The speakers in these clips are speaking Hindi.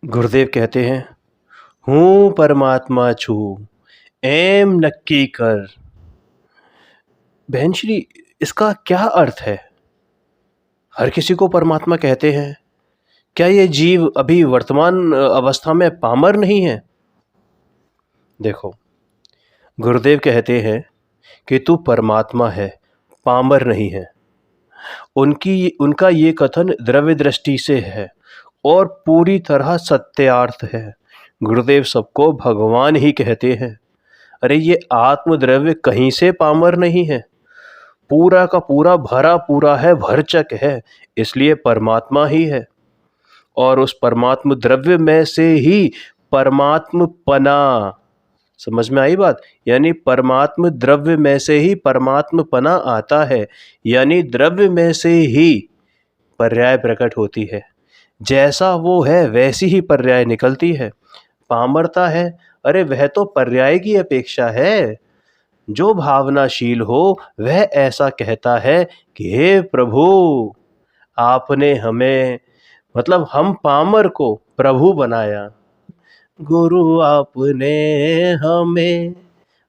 गुरुदेव कहते हैं, हूँ परमात्मा छू एम नक्की कर। बहन श्री, इसका क्या अर्थ है? हर किसी को परमात्मा कहते हैं। क्या ये जीव अभी वर्तमान अवस्था में पामर नहीं है? देखो, गुरुदेव कहते हैं कि तू परमात्मा है, पामर नहीं है। उनका ये कथन द्रव्य दृष्टि से है और पूरी तरह सत्यार्थ है। गुरुदेव सबको भगवान ही कहते हैं। अरे ये आत्मद्रव्य कहीं से पामर नहीं है, पूरा का पूरा भरा पूरा है, भरचक है, इसलिए परमात्मा ही है। और उस परमात्म द्रव्य में से ही परमात्म पना, समझ में आई बात? यानी परमात्म द्रव्य में से ही परमात्म पना आता है, यानी द्रव्य में से ही पर्याय प्रकट होती है। जैसा वो है वैसी ही पर्याय निकलती है। पामरता है, अरे वह तो पर्याय की अपेक्षा है। जो भावनाशील हो वह ऐसा कहता है कि हे प्रभु, आपने हमें, मतलब हम पामर को प्रभु बनाया। गुरु आपने हमें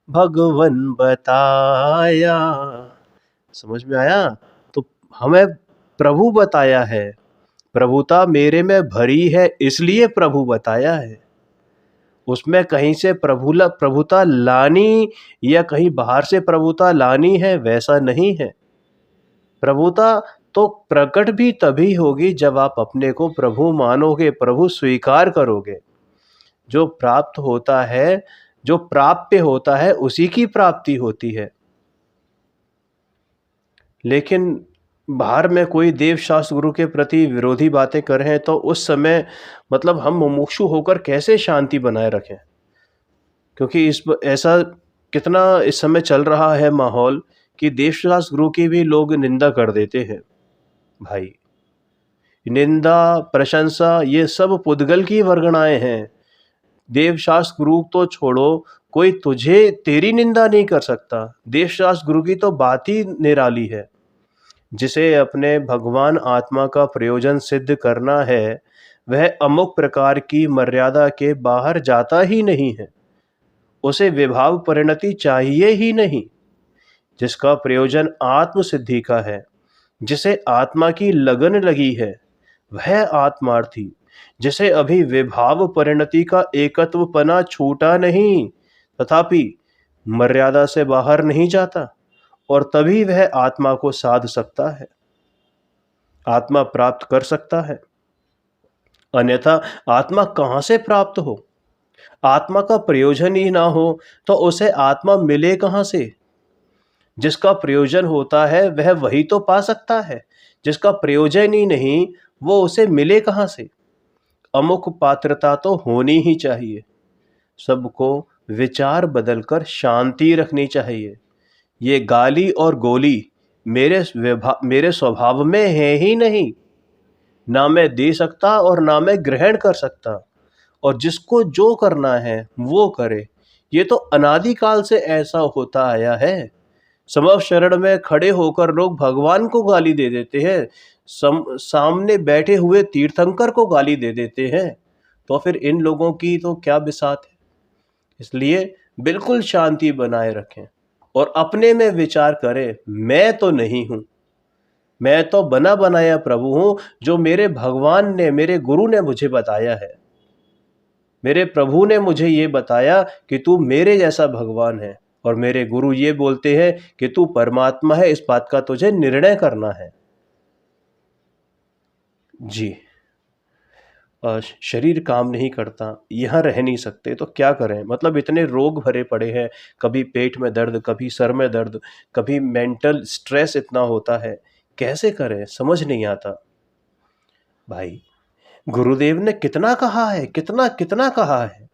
भगवन बताया। समझ में आया? तो हमें प्रभु बताया है। प्रभुता मेरे में भरी है इसलिए प्रभु बताया है। उसमें कहीं से प्रभुता लानी या कहीं बाहर से प्रभुता लानी है, वैसा नहीं है। प्रभुता तो प्रकट भी तभी होगी जब आप अपने को प्रभु मानोगे, प्रभु स्वीकार करोगे। जो प्राप्त होता है, जो प्राप्य होता है, उसी की प्राप्ति होती है। लेकिन बाहर में कोई देव शास्त्र गुरु के प्रति विरोधी बातें कर रहे हैं तो उस समय मतलब हम मुमुक्षु होकर कैसे शांति बनाए रखें? क्योंकि ऐसा कितना इस समय चल रहा है माहौल कि देव शास्त्र गुरु की भी लोग निंदा कर देते हैं। भाई, निंदा प्रशंसा ये सब पुद्गल की वर्गणाएं हैं। देव शास्त्र गुरु तो छोड़ो, कोई तुझे तेरी निंदा नहीं कर सकता। देव शास्त्र गुरु की तो बात ही निराली है। जिसे अपने भगवान आत्मा का प्रयोजन सिद्ध करना है, वह अमुक प्रकार की मर्यादा के बाहर जाता ही नहीं है। उसे विभाव परिणति चाहिए ही नहीं। जिसका प्रयोजन आत्म सिद्धि का है, जिसे आत्मा की लगन लगी है, वह आत्मार्थी, जिसे अभी विभाव परिणति का एकत्वपना छूटा नहीं, तथापि मर्यादा से बाहर नहीं जाता, और तभी वह आत्मा को साध सकता है, आत्मा प्राप्त कर सकता है। अन्यथा आत्मा कहां से प्राप्त हो? आत्मा का प्रयोजन ही ना हो तो उसे आत्मा मिले कहां से? जिसका प्रयोजन होता है वह वही तो पा सकता है। जिसका प्रयोजन ही नहीं, वो उसे मिले कहां से? अमुक पात्रता तो होनी ही चाहिए। सबको विचार बदलकर शांति रखनी चाहिए। ये गाली और गोली मेरे स्वभाव में है ही नहीं। ना मैं दे सकता और ना मैं ग्रहण कर सकता। और जिसको जो करना है वो करे। ये तो अनादिकाल से ऐसा होता आया है। समव शरण में खड़े होकर लोग भगवान को गाली दे देते हैं, सामने बैठे हुए तीर्थंकर को गाली दे देते हैं, तो फिर इन लोगों की तो क्या बिसात है? इसलिए बिल्कुल शांति बनाए रखें और अपने में विचार करें, मैं तो नहीं हूं, मैं तो बना बनाया प्रभु हूं, जो मेरे भगवान ने, मेरे गुरु ने मुझे बताया है। मेरे प्रभु ने मुझे ये बताया कि तू मेरे जैसा भगवान है, और मेरे गुरु ये बोलते हैं कि तू परमात्मा है। इस बात का तुझे निर्णय करना है। जी, शरीर काम नहीं करता, यहाँ रह नहीं सकते, तो क्या करें? मतलब इतने रोग भरे पड़े हैं, कभी पेट में दर्द, कभी सर में दर्द, कभी मेंटल स्ट्रेस इतना होता है, कैसे करें समझ नहीं आता। भाई, गुरुदेव ने कितना कहा है, कितना कितना कहा है।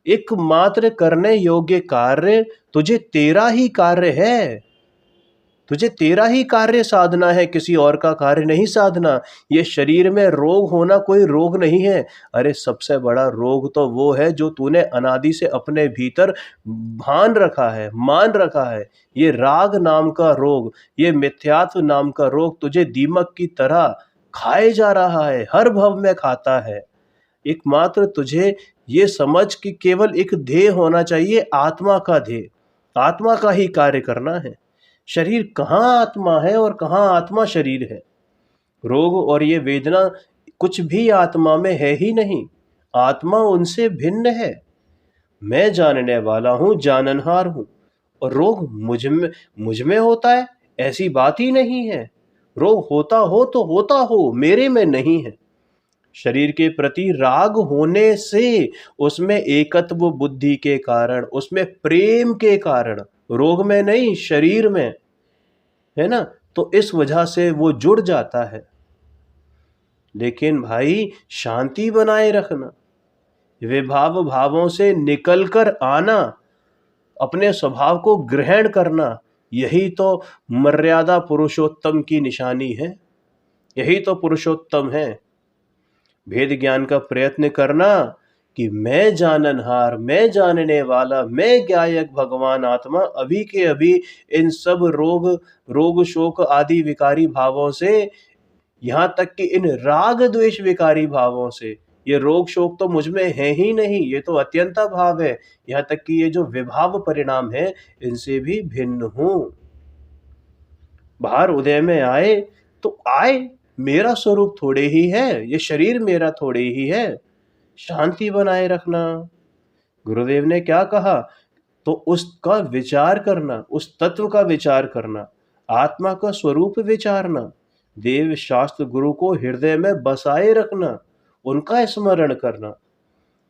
एकमात्र करने योग्य कार्य तुझे तेरा ही कार्य है। तुझे तेरा ही कार्य साधना है, किसी और का कार्य नहीं साधना। ये शरीर में रोग होना कोई रोग नहीं है। अरे सबसे बड़ा रोग तो वो है जो तूने अनादि से अपने भीतर भान रखा है, मान रखा है। ये राग नाम का रोग, ये मिथ्यात्व नाम का रोग तुझे दीमक की तरह खाए जा रहा है, हर भव में खाता है। एकमात्र तुझे ये समझ कि केवल एक ध्येय होना चाहिए, आत्मा का ध्येय, आत्मा का ही कार्य करना है। शरीर कहाँ आत्मा है और कहाँ आत्मा शरीर है। रोग और ये वेदना कुछ भी आत्मा में है ही नहीं, आत्मा उनसे भिन्न है। मैं जानने वाला हूँ, जाननहार हूँ, और रोग मुझ में होता है ऐसी बात ही नहीं है। रोग होता हो तो होता हो, मेरे में नहीं है। शरीर के प्रति राग होने से, उसमें एकत्व बुद्धि के कारण, उसमें प्रेम के कारण, रोग में नहीं शरीर में, है ना। तो इस वजह से वो जुड़ जाता है। लेकिन भाई शांति बनाए रखना, विभाव भावों से निकलकर आना, अपने स्वभाव को ग्रहण करना, यही तो मर्यादा पुरुषोत्तम की निशानी है, यही तो पुरुषोत्तम है। भेद ज्ञान का प्रयत्न करना कि मैं जाननहार, मैं जानने वाला, मैं ज्ञायक भगवान आत्मा अभी के अभी इन सब रोग शोक आदि विकारी भावों से, यहाँ तक कि इन राग द्वेष विकारी भावों से, ये रोग शोक तो मुझ में है ही नहीं, ये तो अत्यंता भाव है, यहाँ तक कि ये जो विभाव परिणाम है इनसे भी भिन्न हूं। बाहर उदय में आए तो आए, मेरा स्वरूप थोड़े ही है, ये शरीर मेरा थोड़े ही है। शांति बनाए रखना। गुरुदेव ने क्या कहा, तो उसका विचार करना, उस तत्व का विचार करना, आत्मा का स्वरूप विचारना, देव शास्त्र गुरु को हृदय में बसाए रखना, उनका स्मरण करना।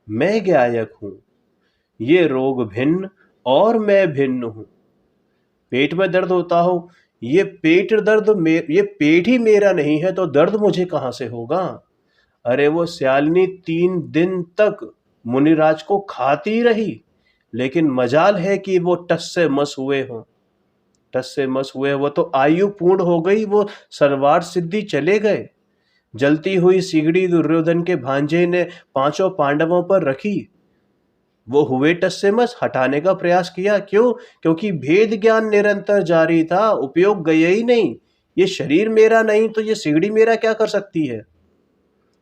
मैं ज्ञायक हूं, ये रोग भिन्न और मैं भिन्न हूं। पेट में दर्द होता हो, ये पेट दर्द ये पेट ही मेरा नहीं है तो दर्द मुझे कहां से होगा। अरे वो स्यालिनी 3 दिन तक मुनिराज को खाती रही, लेकिन मजाल है कि वो टस से मस हुए हों, टस से मस हुए। वो तो आयु पूर्ण हो गई, वो सर्वार्थ सिद्धि चले गए। जलती हुई सिगड़ी दुर्योधन के भांजे ने 5 पांडवों पर रखी, वो हुए टस से मस, हटाने का प्रयास किया। क्यों? क्योंकि भेद ज्ञान निरंतर जारी था, उपयोग गया ही नहीं। ये शरीर मेरा नहीं तो ये सिगड़ी मेरा क्या कर सकती है।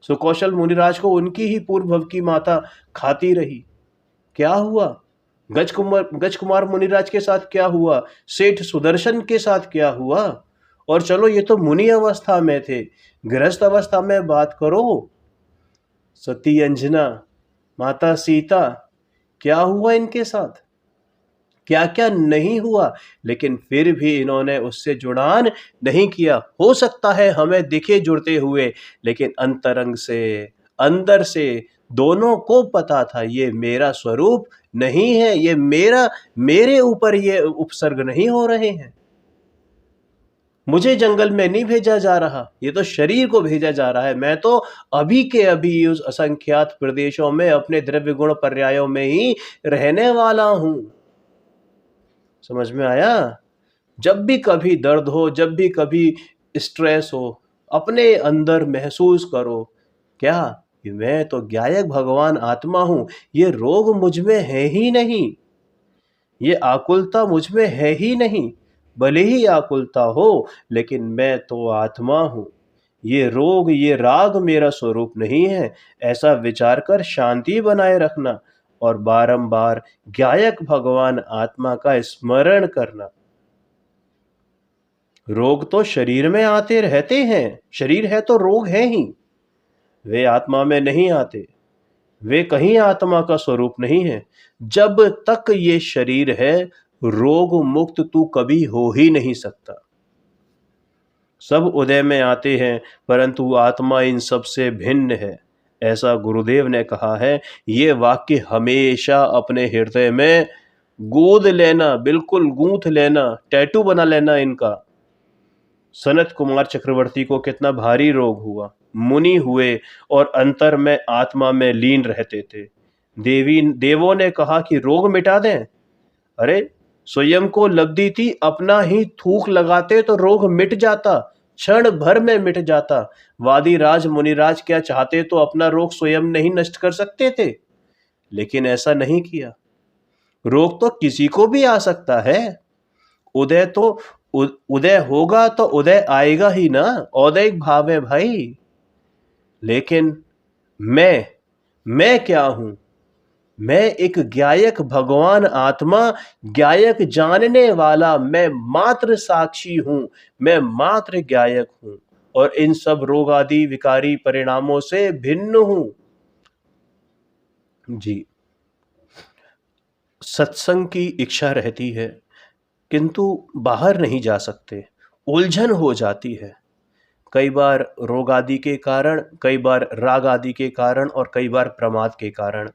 सुकौशल मुनिराज को उनकी ही पूर्व भव की माता खाती रही। क्या हुआ? गज कुमार मुनिराज के साथ क्या हुआ, सेठ सुदर्शन के साथ क्या हुआ। और चलो ये तो मुनि अवस्था में थे, गृहस्थ अवस्था में बात करो। सती अंजना, माता सीता, क्या हुआ इनके साथ, क्या क्या नहीं हुआ, लेकिन फिर भी इन्होंने उससे जुड़ान नहीं किया। हो सकता है हमें दिखे जुड़ते हुए, लेकिन अंतरंग से, अंदर से दोनों को पता था ये मेरा स्वरूप नहीं है, ये मेरे ऊपर ये उपसर्ग नहीं हो रहे हैं। मुझे जंगल में नहीं भेजा जा रहा, ये तो शरीर को भेजा जा रहा है। मैं तो अभी के अभी उस असंख्यात प्रदेशों में अपने द्रव्य गुण पर्यायों में ही रहने वाला हूं। समझ में आया? जब भी कभी दर्द हो, जब भी कभी स्ट्रेस हो, अपने अंदर महसूस करो क्या, कि मैं तो ज्ञायक भगवान आत्मा हूं, ये रोग मुझ में है ही नहीं, ये आकुलता मुझ में है ही नहीं। भले ही आकुलता हो, लेकिन मैं तो आत्मा हूं, ये रोग ये राग मेरा स्वरूप नहीं है। ऐसा विचार कर शांति बनाए रखना और बारंबार ज्ञायक भगवान आत्मा का स्मरण करना। रोग तो शरीर में आते रहते हैं, शरीर है तो रोग है ही, वे आत्मा में नहीं आते, वे कहीं आत्मा का स्वरूप नहीं है। जब तक ये शरीर है, रोग मुक्त तू कभी हो ही नहीं सकता। सब उदय में आते हैं, परंतु आत्मा इन सब से भिन्न है, ऐसा गुरुदेव ने कहा है। ये वाक्य हमेशा अपने हृदय में गोद लेना, बिल्कुल गूंथ लेना, टैटू बना लेना इनका। सनत कुमार चक्रवर्ती को कितना भारी रोग हुआ, मुनि हुए और अंतर में आत्मा में लीन रहते थे। देवों ने कहा कि रोग मिटा दें। अरे स्वयं को लब्धि थी, अपना ही थूक लगाते तो रोग मिट जाता, क्षण भर में मिट जाता। वादी राज मुनिराज क्या चाहते तो अपना रोग स्वयं नहीं नष्ट कर सकते थे, लेकिन ऐसा नहीं किया। रोग तो किसी को भी आ सकता है, उदय तो उदय होगा तो उदय आएगा ही ना, औदैहिक भाव है भाई। लेकिन मैं मैं क्या हूं? मैं एक ज्ञायक भगवान आत्मा, ज्ञायक जानने वाला, मैं मात्र साक्षी हूं, मैं मात्र ज्ञायक हूं और इन सब रोग आदि विकारी परिणामों से भिन्न हूं। जी, सत्संग की इच्छा रहती है किंतु बाहर नहीं जा सकते, उलझन हो जाती है। कई बार रोग आदि के कारण, कई बार राग आदि के कारण और कई बार प्रमाद के कारण।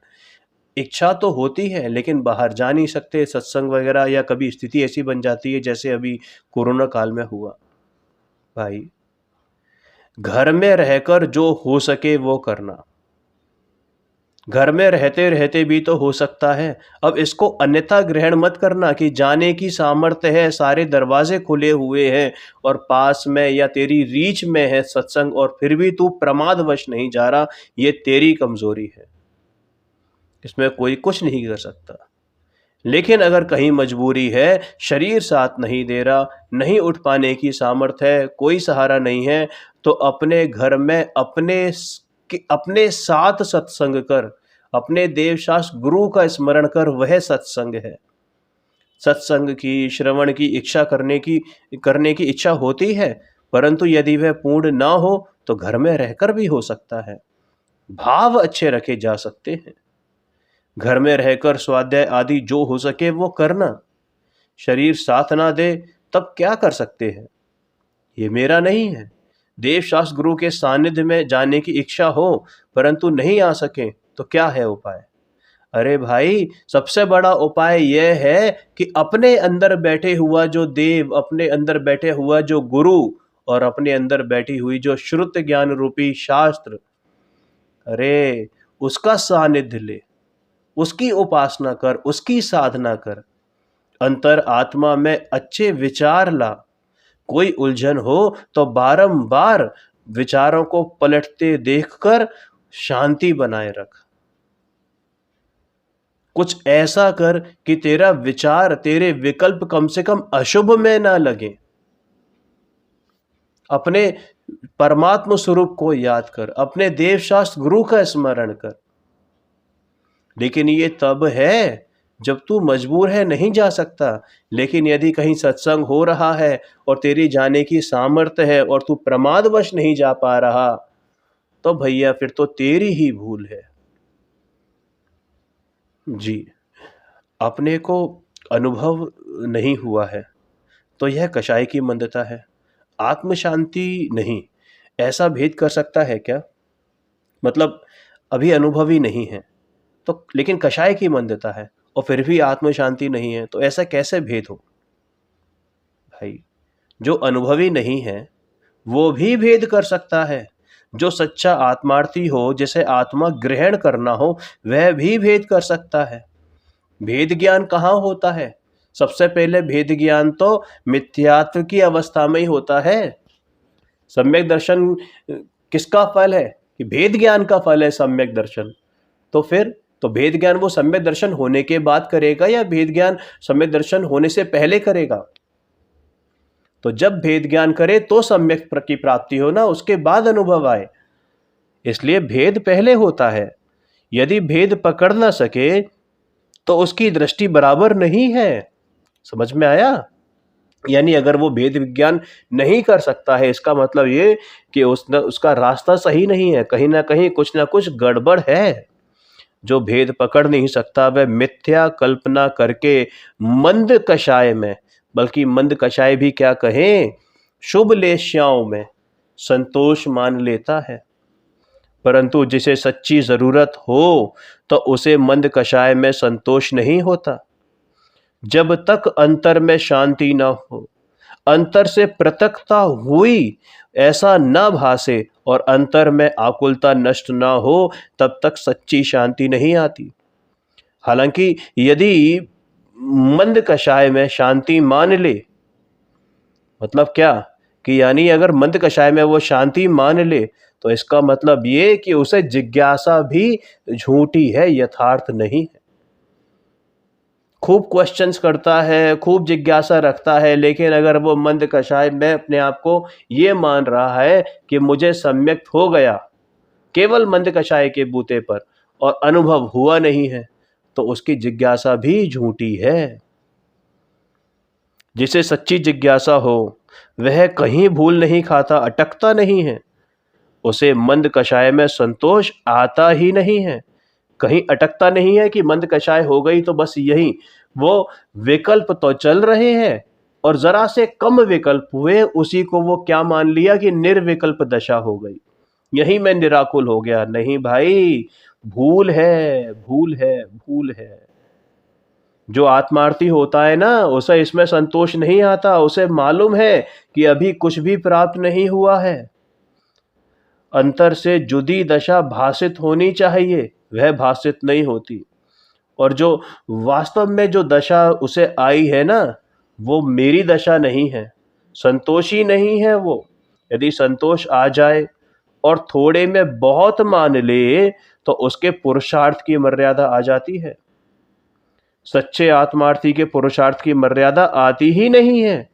इच्छा तो होती है लेकिन बाहर जा नहीं सकते सत्संग वगैरह, या कभी स्थिति ऐसी बन जाती है जैसे अभी कोरोना काल में हुआ। भाई, घर में रहकर जो हो सके वो करना। घर में रहते रहते भी तो हो सकता है। अब इसको अन्यथा ग्रहण मत करना कि जाने की सामर्थ्य है, सारे दरवाजे खुले हुए हैं और पास में या तेरी रीच में है सत्संग, और फिर भी तू प्रमादवश नहीं जा रहा। ये तेरी कमजोरी है, इसमें कोई कुछ नहीं कर सकता। लेकिन अगर कहीं मजबूरी है, शरीर साथ नहीं दे रहा, नहीं उठ पाने की सामर्थ्य है, कोई सहारा नहीं है, तो अपने घर में अपने साथ सत्संग कर, अपने देवशास्त्र गुरु का स्मरण कर, वह सत्संग है। सत्संग की, श्रवण की इच्छा करने की इच्छा होती है, परंतु यदि वह पूर्ण ना हो तो घर में रहकर भी हो सकता है। भाव अच्छे रखे जा सकते हैं। घर में रहकर स्वाध्याय आदि जो हो सके वो करना। शरीर साथ ना दे तब क्या कर सकते हैं? ये मेरा नहीं है। देवशास्त्र गुरु के सानिध्य में जाने की इच्छा हो परंतु नहीं आ सके तो क्या है उपाय? अरे भाई, सबसे बड़ा उपाय यह है कि अपने अंदर बैठे हुआ जो देव, अपने अंदर बैठे हुआ जो गुरु और अपने अंदर बैठी हुई जो श्रुत ज्ञान रूपी शास्त्र, अरे उसका सानिध्य ले, उसकी उपासना कर, उसकी साधना कर। अंतर आत्मा में अच्छे विचार ला। कोई उलझन हो तो बारंबार विचारों को पलटते देखकर शांति बनाए रख। कुछ ऐसा कर कि तेरा विचार, तेरे विकल्प कम से कम अशुभ में ना लगे। अपने परमात्म स्वरूप को याद कर, अपने देवशास्त्र गुरु का स्मरण कर। लेकिन ये तब है जब तू मजबूर है, नहीं जा सकता। लेकिन यदि कहीं सत्संग हो रहा है और तेरी जाने की सामर्थ्य है और तू प्रमादवश नहीं जा पा रहा, तो भैया फिर तो तेरी ही भूल है। जी, अपने को अनुभव नहीं हुआ है तो यह कषाय की मंदता है, आत्म शांति नहीं। ऐसा भेद कर सकता है क्या? मतलब अभी अनुभव ही नहीं है तो, लेकिन कषाय की मंदता है और फिर भी आत्म शांति नहीं है, तो ऐसा कैसे भेद हो? भाई, जो अनुभवी नहीं है वो भी भेद कर सकता है। जो सच्चा आत्मार्थी हो, जिसे आत्मा ग्रहण करना हो, वह भी भेद कर सकता है। भेद ज्ञान कहाँ होता है? सबसे पहले भेद ज्ञान तो मिथ्यात्व की अवस्था में ही होता है। सम्यक दर्शन किसका फल है? कि भेद ज्ञान का फल है सम्यक दर्शन। तो फिर तो भेद ज्ञान वो सम्यक दर्शन होने के बाद करेगा या भेद ज्ञान सम्यक दर्शन होने से पहले करेगा? तो जब भेद ज्ञान करे तो सम्यक की प्राप्ति हो ना, उसके बाद अनुभव आए। इसलिए भेद पहले होता है। यदि भेद पकड़ ना सके तो उसकी दृष्टि बराबर नहीं है। समझ में आया? यानी अगर वो भेद विज्ञान नहीं कर सकता है, इसका मतलब ये कि उसका रास्ता सही नहीं है, कहीं ना कुछ गड़बड़ है। जो भेद पकड़ नहीं सकता वह मिथ्या कल्पना करके मंद कषाय में, बल्कि मंद कषाय भी क्या कहें, शुभ लेश्याओं में संतोष मान लेता है। परंतु जिसे सच्ची जरूरत हो तो उसे मंद कषाय में संतोष नहीं होता। जब तक अंतर में शांति न हो, अंतर से पृथकता हुई ऐसा न भासे और अंतर में आकुलता नष्ट न हो, तब तक सच्ची शांति नहीं आती। हालांकि यदि मंद कषाय में शांति मान ले, मतलब क्या कि यानी अगर मंद कषाय में वो शांति मान ले तो इसका मतलब ये कि उसे जिज्ञासा भी झूठी है, यथार्थ नहीं है। खूब क्वेश्चंस करता है, खूब जिज्ञासा रखता है, लेकिन अगर वो मंद कषाय में अपने आप को ये मान रहा है कि मुझे सम्यक हो गया केवल मंद कषाय के बूते पर, और अनुभव हुआ नहीं है तो उसकी जिज्ञासा भी झूठी है। जिसे सच्ची जिज्ञासा हो वह कहीं भूल नहीं खाता, अटकता नहीं है। उसे मंद कषाय में संतोष आता ही नहीं है। कहीं अटकता नहीं है कि मंद कषाय हो गई तो बस यही। वो विकल्प तो चल रहे हैं और जरा से कम विकल्प हुए, उसी को वो क्या मान लिया कि निर्विकल्प दशा हो गई, यही मैं निराकुल हो गया। नहीं भाई, भूल है, भूल है, भूल है। जो आत्मार्थी होता है ना, उसे इसमें संतोष नहीं आता। उसे मालूम है कि अभी कुछ भी प्राप्त नहीं हुआ है। अंतर से जुदी दशा भासित होनी चाहिए, वह भासित नहीं होती। और जो वास्तव में जो दशा उसे आई है ना, वो मेरी दशा नहीं है, संतोषी नहीं है वो। यदि संतोष आ जाए और थोड़े में बहुत मान ले तो उसके पुरुषार्थ की मर्यादा आ जाती है। सच्चे आत्मार्थी के पुरुषार्थ की मर्यादा आती ही नहीं है।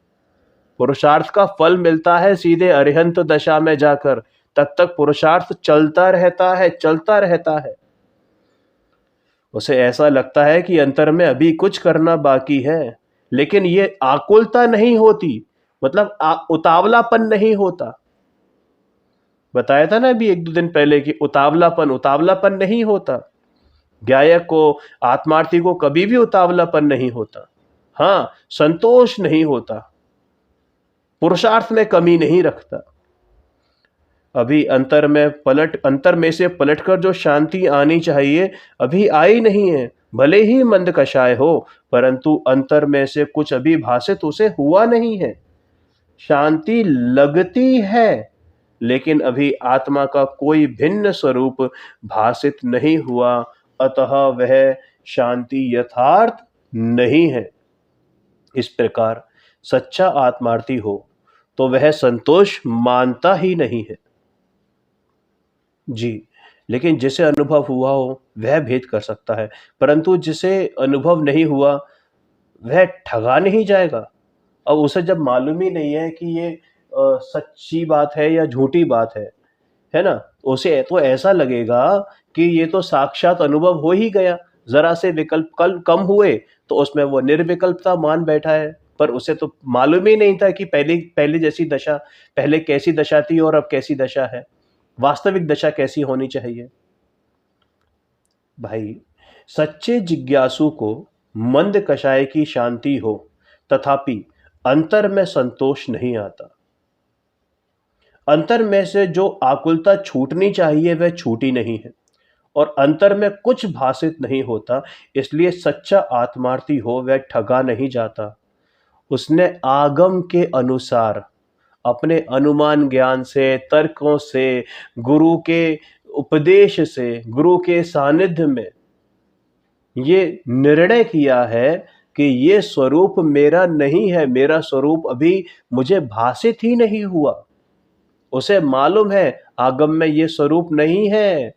पुरुषार्थ का फल मिलता है सीधे अरिहंत दशा में जाकर। तब तक पुरुषार्थ चलता रहता है, चलता रहता है। उसे ऐसा लगता है कि अंतर में अभी कुछ करना बाकी है, लेकिन ये आकुलता नहीं होती, मतलब उतावलापन नहीं होता। बताया था ना अभी एक दो दिन पहले कि उतावलापन नहीं होता। ज्ञायक को, आत्मार्थी को कभी भी उतावलापन नहीं होता। हाँ, संतोष नहीं होता, पुरुषार्थ में कमी नहीं रखता। अभी अंतर में से पलटकर जो शांति आनी चाहिए अभी आई नहीं है। भले ही मंद कषाय हो, परंतु अंतर में से कुछ अभी भासित उसे हुआ नहीं है। शांति लगती है, लेकिन अभी आत्मा का कोई भिन्न स्वरूप भासित नहीं हुआ, अतः वह शांति यथार्थ नहीं है। इस प्रकार सच्चा आत्मार्थी हो तो वह संतोष मानता ही नहीं है। जी, लेकिन जिसे अनुभव हुआ हो वह भेद कर सकता है, परंतु जिसे अनुभव नहीं हुआ वह ठगा नहीं जाएगा। अब उसे जब मालूम ही नहीं है कि ये सच्ची बात है या झूठी बात है ना? उसे तो ऐसा लगेगा कि ये तो साक्षात अनुभव हो ही गया। ज़रा से विकल्प कल कम हुए तो उसमें वो निर्विकल्पता मान बैठा है। पर उसे तो मालूम ही नहीं था कि पहले जैसी दशा, पहले कैसी दशा थी और अब कैसी दशा है। वास्तविक दशा कैसी होनी चाहिए। भाई, सच्चे जिज्ञासु को मंद कषाय की शांति हो, तथापि अंतर में संतोष नहीं आता। अंतर में से जो आकुलता छूटनी चाहिए वह छूटी नहीं है, और अंतर में कुछ भासित नहीं होता। इसलिए सच्चा आत्मार्थी हो वह ठगा नहीं जाता। उसने आगम के अनुसार, अपने अनुमान ज्ञान से, तर्कों से, गुरु के उपदेश से, गुरु के सानिध्य में ये निर्णय किया है कि ये स्वरूप मेरा नहीं है, मेरा स्वरूप अभी मुझे भासित ही नहीं हुआ। उसे मालूम है आगम में ये स्वरूप नहीं है,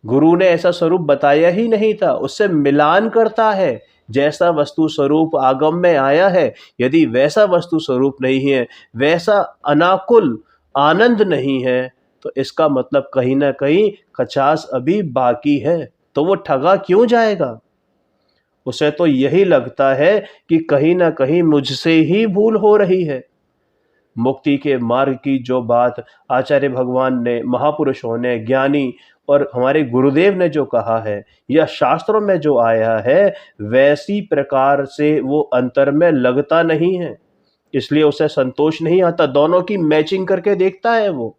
गुरु ने ऐसा स्वरूप बताया ही नहीं था। उससे मिलान करता है, जैसा वस्तु स्वरूप आगम में आया है, यदि वैसा वस्तु स्वरूप नहीं है, वैसा अनाकुल आनंद नहीं है, तो इसका मतलब कहीं ना कहीं खचास अभी बाकी है। तो वो ठगा क्यों जाएगा? उसे तो यही लगता है कि कहीं ना कहीं मुझसे ही भूल हो रही है। मुक्ति के मार्ग की जो बात आचार्य भगवान ने, महापुरुषों ने, ज्ञानी और हमारे गुरुदेव ने जो कहा है, या शास्त्रों में जो आया है, वैसी प्रकार से वो अंतर में लगता नहीं है। इसलिए उसे संतोष नहीं आता। दोनों की मैचिंग करके देखता है वो,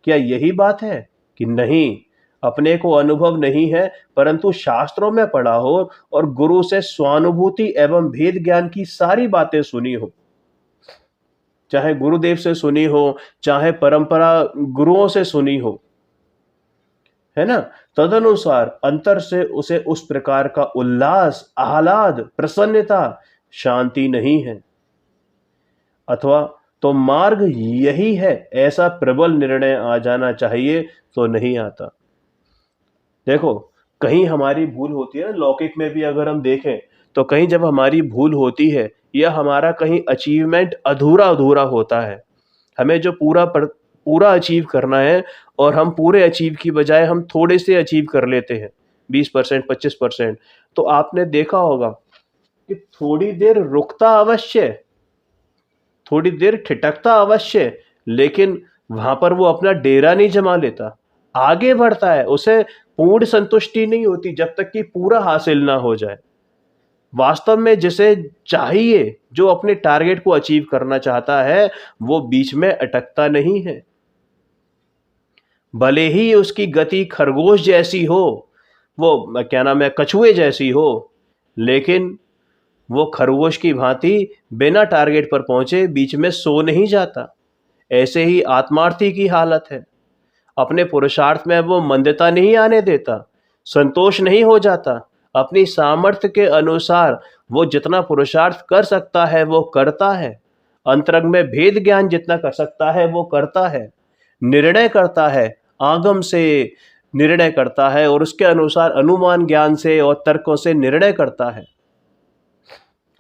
क्या यही बात है कि नहीं, अपने को अनुभव नहीं है, परंतु शास्त्रों में पढ़ा हो और गुरु से स्वानुभूति एवं भेद ज्ञान की सारी बातें सुनी हो, चाहे गुरुदेव से सुनी हो, चाहे परंपरा गुरुओं से सुनी हो, है ना, तदनुसार अंतर से उसे उस प्रकार का उल्लास, आह्लाद, प्रसन्नता, शांति नहीं है। अथवा तो मार्ग यही है, ऐसा प्रबल निर्णय आ जाना चाहिए, तो नहीं आता। देखो, कहीं हमारी भूल होती है ना, लौकिक में भी अगर हम देखें तो कहीं जब हमारी भूल होती है या हमारा कहीं अचीवमेंट अधूरा अधूरा होता है, हमें जो पूरा अचीव करना है और हम पूरे अचीव की बजाय हम थोड़े से अचीव कर लेते हैं, 20% 25%। तो आपने देखा होगा कि थोड़ी देर रुकता अवश्य, थोड़ी देर ठिठकता अवश्य, लेकिन वहां पर वो अपना डेरा नहीं जमा लेता, आगे बढ़ता है। उसे पूर्ण संतुष्टि नहीं होती जब तक कि पूरा हासिल ना हो जाए। वास्तव में जिसे चाहिए, जो अपने टारगेट को अचीव करना चाहता है, वो बीच में अटकता नहीं है। भले ही उसकी गति खरगोश जैसी हो, वो क्या नाम है, कछुए जैसी हो, लेकिन वो खरगोश की भांति बिना टारगेट पर पहुंचे बीच में सो नहीं जाता। ऐसे ही आत्मार्थी की हालत है। अपने पुरुषार्थ में वो मंदता नहीं आने देता, संतोष नहीं हो जाता। अपनी सामर्थ्य के अनुसार वो जितना पुरुषार्थ कर सकता है वो करता है। अंतरंग में भेद ज्ञान जितना कर सकता है वो करता है। निर्णय करता है, आगम से निर्णय करता है और उसके अनुसार अनुमान ज्ञान से और तर्कों से निर्णय करता है।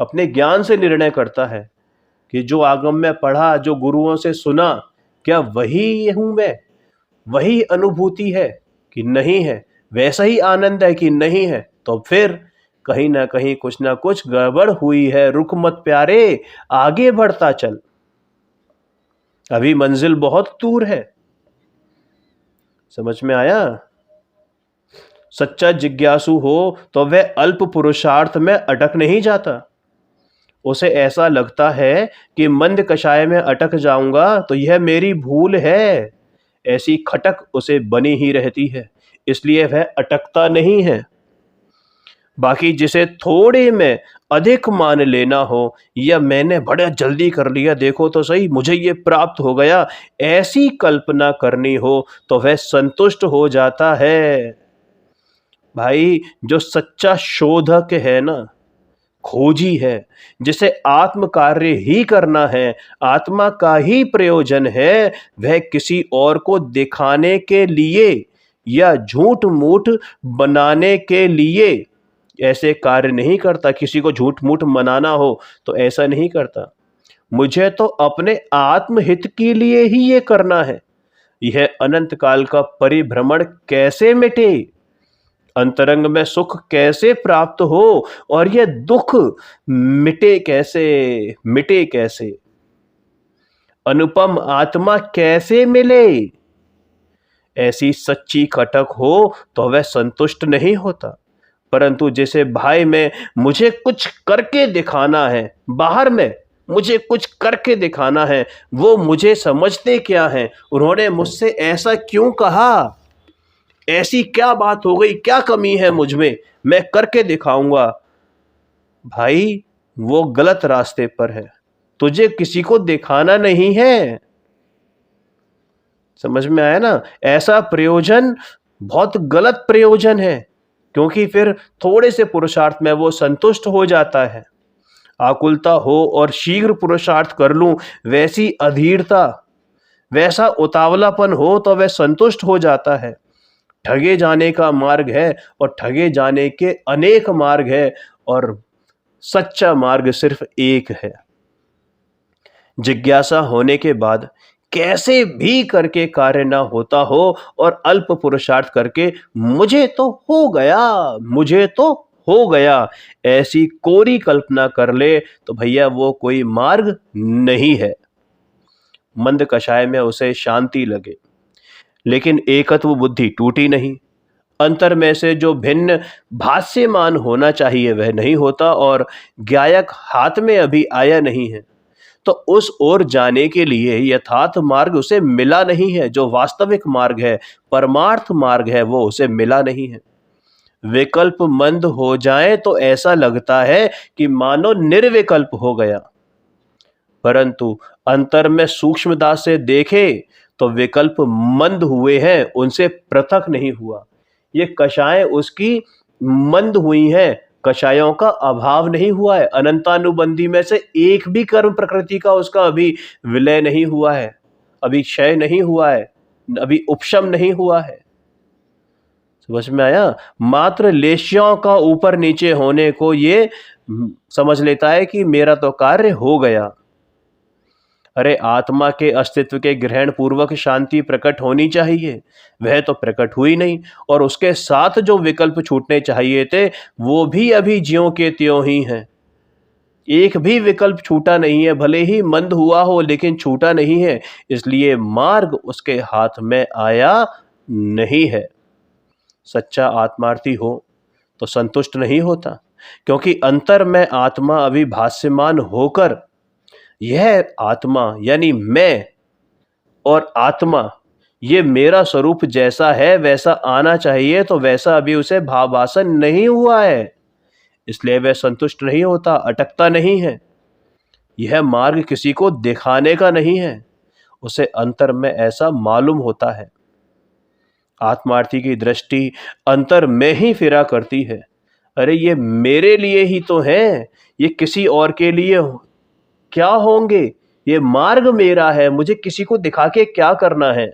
अपने ज्ञान से निर्णय करता है कि जो आगम में पढ़ा, जो गुरुओं से सुना, क्या वही हूं मैं, वही अनुभूति है कि नहीं है, वैसा ही आनंद है कि नहीं है। तो फिर कहीं ना कहीं कुछ ना कुछ गड़बड़ हुई है। रुक मत प्यारे, आगे बढ़ता चल, अभी मंजिल बहुत दूर है। समझ में आया? सच्चा जिज्ञासु हो तो वह अल्प पुरुषार्थ में अटक नहीं जाता। उसे ऐसा लगता है कि मंद कषाय में अटक जाऊंगा तो यह मेरी भूल है। ऐसी खटक उसे बनी ही रहती है, इसलिए वह अटकता नहीं है। बाकी जिसे थोड़े में अधिक मान लेना हो, या मैंने बड़ा जल्दी कर लिया, देखो तो सही मुझे ये प्राप्त हो गया, ऐसी कल्पना करनी हो तो वह संतुष्ट हो जाता है। भाई, जो सच्चा शोधक है ना, खोजी है, जिसे आत्म कार्य ही करना है, आत्मा का ही प्रयोजन है, वह किसी और को दिखाने के लिए या झूठ मूठ बनाने के लिए ऐसे कार्य नहीं करता। किसी को झूठ मूठ मनाना हो तो ऐसा नहीं करता। मुझे तो अपने आत्महित के लिए ही ये करना है। यह अनंत काल का परिभ्रमण कैसे मिटे, अंतरंग में सुख कैसे प्राप्त हो, और यह दुख मिटे कैसे, मिटे कैसे, अनुपम आत्मा कैसे मिले, ऐसी सच्ची खटक हो तो वह संतुष्ट नहीं होता। परंतु जैसे भाई में मुझे कुछ करके दिखाना है, बाहर में मुझे कुछ करके दिखाना है, वो मुझे समझते क्या है, उन्होंने मुझसे ऐसा क्यों कहा, ऐसी क्या बात हो गई, क्या कमी है मुझ में, मैं करके दिखाऊंगा। भाई, वो गलत रास्ते पर है। तुझे किसी को दिखाना नहीं है। समझ में आया ना? ऐसा प्रयोजन बहुत गलत प्रयोजन है, क्योंकि फिर थोड़े से पुरुषार्थ में वो संतुष्ट हो जाता है। आकुलता हो और शीघ्र पुरुषार्थ कर लूं, वैसी अधीरता, वैसा उतावलापन हो तो वह संतुष्ट हो जाता है। ठगे जाने का मार्ग है और ठगे जाने के अनेक मार्ग है, और सच्चा मार्ग सिर्फ एक है। जिज्ञासा होने के बाद कैसे भी करके कार्य ना होता हो और अल्प पुरुषार्थ करके मुझे तो हो गया, मुझे तो हो गया, ऐसी कोरी कल्पना कर ले तो भैया वो कोई मार्ग नहीं है। मंद कषाय में उसे शांति लगे, लेकिन एकत्व बुद्धि टूटी नहीं। अंतर में से जो भिन्न भाष्यमान होना चाहिए वह नहीं होता, और ज्ञायक हाथ में अभी आया नहीं है। तो उस ओर जाने के लिए यथार्थ मार्ग उसे मिला नहीं है। जो वास्तविक मार्ग है, परमार्थ मार्ग है, वो उसे मिला नहीं है। विकल्प मंद हो जाए तो ऐसा लगता है कि मानो निर्विकल्प हो गया, परंतु अंतर में सूक्ष्मता से देखे तो विकल्प मंद हुए हैं, उनसे पृथक नहीं हुआ। ये कषाय उसकी मंद हुई हैं, कषायों का अभाव नहीं हुआ है। अनंतानुबंधी में से एक भी कर्म प्रकृति का उसका अभी विलय नहीं हुआ है, अभी क्षय नहीं हुआ है, अभी उपशम नहीं हुआ है। समझ में आया? मात्र लेशियों का ऊपर नीचे होने को ये समझ लेता है कि मेरा तो कार्य हो गया। अरे आत्मा के अस्तित्व के ग्रहण पूर्वक शांति प्रकट होनी चाहिए, वह तो प्रकट हुई नहीं। और उसके साथ जो विकल्प छूटने चाहिए थे वो भी अभी ज्यों के त्यों ही हैं। एक भी विकल्प छूटा नहीं है, भले ही मंद हुआ हो लेकिन छूटा नहीं है, इसलिए मार्ग उसके हाथ में आया नहीं है। सच्चा आत्मार्थी हो तो संतुष्ट नहीं होता, क्योंकि अंतर में आत्मा अभी भासमान होकर यह आत्मा यानी मैं और आत्मा, ये मेरा स्वरूप जैसा है वैसा आना चाहिए, तो वैसा अभी उसे भावासन नहीं हुआ है, इसलिए वह संतुष्ट नहीं होता, अटकता नहीं है। यह मार्ग किसी को दिखाने का नहीं है, उसे अंतर में ऐसा मालूम होता है। आत्मार्थी की दृष्टि अंतर में ही फिरा करती है। अरे ये मेरे लिए ही तो है, ये किसी और के लिए क्या होंगे? ये मार्ग मेरा है, मुझे किसी को दिखा के क्या करना है?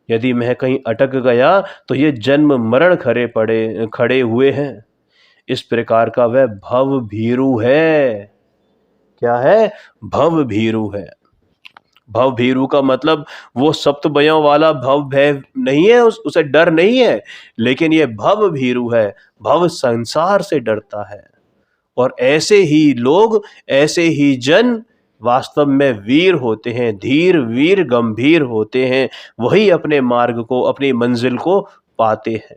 यदि मैं कहीं अटक गया तो ये जन्म मरण खड़े हुए हैं। इस प्रकार का वह भव भीरु है। क्या है? भव भीरु है। भव भीरु का मतलब वो सप्तभयों वाला भव भय नहीं है, उसे डर नहीं है, लेकिन ये भव भीरु है, भव संसार से डरता है। और ऐसे ही लोग, ऐसे ही जन वास्तव में वीर होते हैं, धीर वीर गंभीर होते हैं, वही अपने मार्ग को, अपनी मंजिल को पाते हैं।